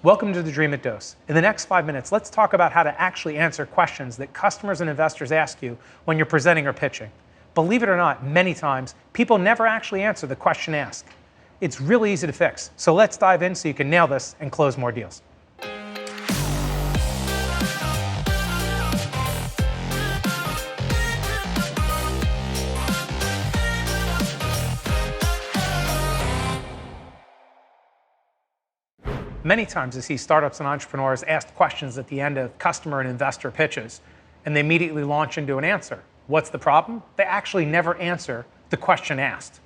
Welcome to the Dreamit Dose. In the next 5 minutes, let's talk about how to actually answer questions that customers and investors ask you when you're presenting or pitching. Believe it or not, many times, people never actually answer the question asked. It's really easy to fix. So let's dive in so you can nail this and close more deals. Many times I see startups and entrepreneurs ask questions at the end of customer and investor pitches, and they immediately launch into an answer. What's the problem? They actually never answer the question asked.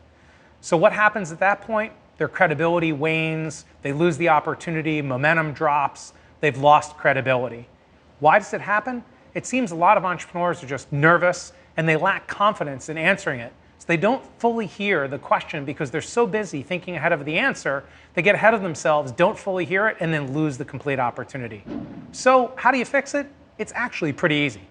So what happens at that point? Their credibility wanes, they lose the opportunity, momentum drops, they've lost credibility. Why does it happen? It seems a lot of entrepreneurs are just nervous and they lack confidence in answering it. So they don't fully hear the question because they're so busy thinking ahead of the answer, they get ahead of themselves, don't fully hear it, and then lose the complete opportunity. So how do you fix it? It's actually pretty easy.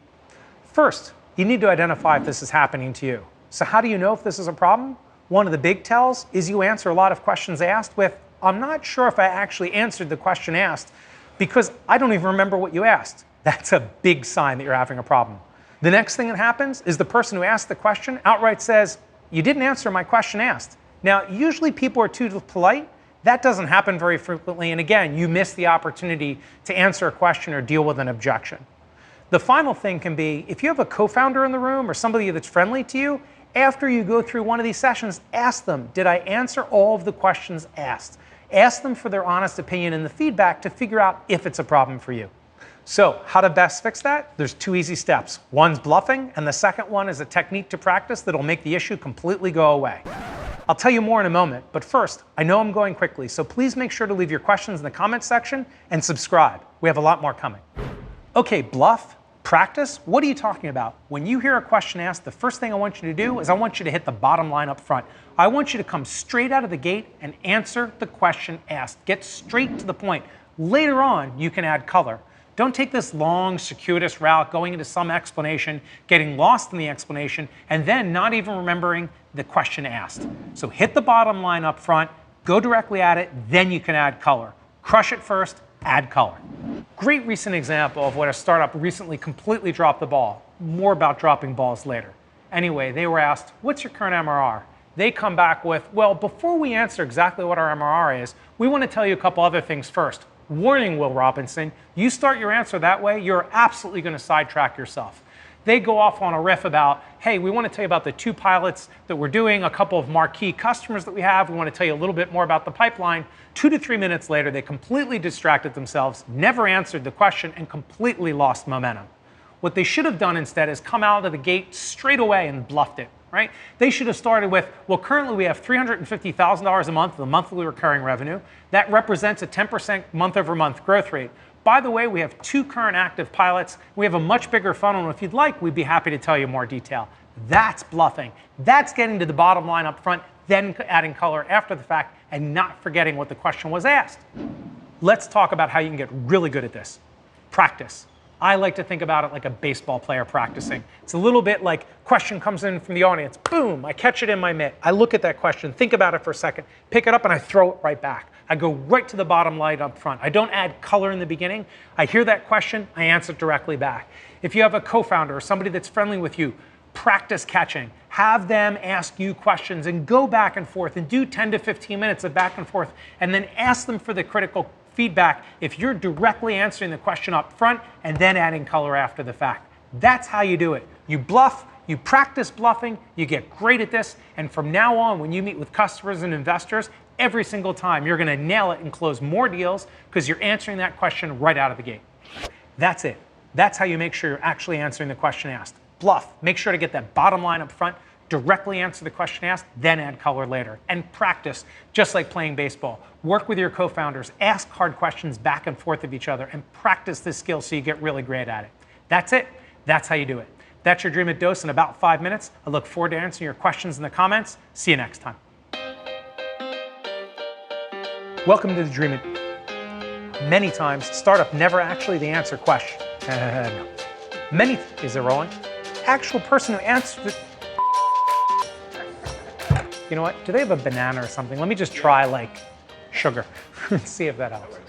First, you need to identify if this is happening to you. So how do you know if this is a problem? One of the big tells is you answer a lot of questions asked with, I'm not sure if I actually answered the question asked because I don't even remember what you asked. That's a big sign that you're having a problem. The next thing that happens is the person who asked the question outright says, you didn't answer my question asked. Now, usually people are too polite. That doesn't happen very frequently. And again, you miss the opportunity to answer a question or deal with an objection. The final thing can be, if you have a co-founder in the room or somebody that's friendly to you, after you go through one of these sessions, ask them, did I answer all of the questions asked? Ask them for their honest opinion and the feedback to figure out if it's a problem for you. So how to best fix that? There's two easy steps. One's bluffing, and the second one is a technique to practice that'll make the issue completely go away. I'll tell you more in a moment, but first, I know I'm going quickly, so please make sure to leave your questions in the comments section and subscribe. We have a lot more coming. Okay, bluff, practice, what are you talking about? When you hear a question asked, the first thing I want you to do is I want you to hit the bottom line up front. I want you to come straight out of the gate and answer the question asked. Get straight to the point. Later on, you can add color. Don't take this long, circuitous route, going into some explanation, getting lost in the explanation, and then not even remembering the question asked. So hit the bottom line up front, go directly at it, then you can add color. Crush it first, add color. Great recent example of what a startup recently completely dropped the ball. More about dropping balls later. Anyway, they were asked, what's your current MRR? They come back with, well, before we answer exactly what our MRR is, we want to tell you a couple other things first. Warning, Will Robinson, you start your answer that way, you're absolutely going to sidetrack yourself. They go off on a riff about, hey, we want to tell you about the 2 pilots that we're doing, a couple of marquee customers that we have. We want to tell you a little bit more about the pipeline. 2 to 3 minutes later, they completely distracted themselves, never answered the question, and completely lost momentum. What they should have done instead is come out of the gate straight away and bluffed it. Right? They should have started with, well, currently we have $350,000 a month of the monthly recurring revenue. That represents a 10% month-over-month growth rate. By the way, we have 2 current active pilots. We have a much bigger funnel, and if you'd like, we'd be happy to tell you more detail. That's bluffing. That's getting to the bottom line up front, then adding color after the fact, and not forgetting what the question was asked. Let's talk about how you can get really good at this. Practice. I like to think about it like a baseball player practicing. It's a little bit like question comes in from the audience, boom, I catch it in my mitt. I look at that question, think about it for a second, pick it up and I throw it right back. I go right to the bottom line up front. I don't add color in the beginning. I hear that question, I answer it directly back. If you have a co-founder or somebody that's friendly with you, practice catching. Have them ask you questions and go back and forth and do 10 to 15 minutes of back and forth and then ask them for the critical feedback if you're directly answering the question up front and then adding color after the fact. That's how you do it. You bluff, you practice bluffing, you get great at this, and from now on, when you meet with customers and investors, every single time you're going to nail it and close more deals because you're answering that question right out of the gate. That's it. That's how you make sure you're actually answering the question asked. Bluff. Make sure to get that bottom line up front, directly answer the question asked, then add color later. And practice, just like playing baseball. Work with your co-founders, ask hard questions back and forth of each other, and practice this skill so you get really great at it. That's it. That's how you do it. That's your Dreamit Dose in about 5 minutes. I look forward to answering your questions in the comments. See you next time. Welcome to the Dreamit. Many times, startup never actually the answer question. No. Is it rolling? Actual person who answered it. You know what? Do they have a banana or something? Let me just try like sugar. See if that helps.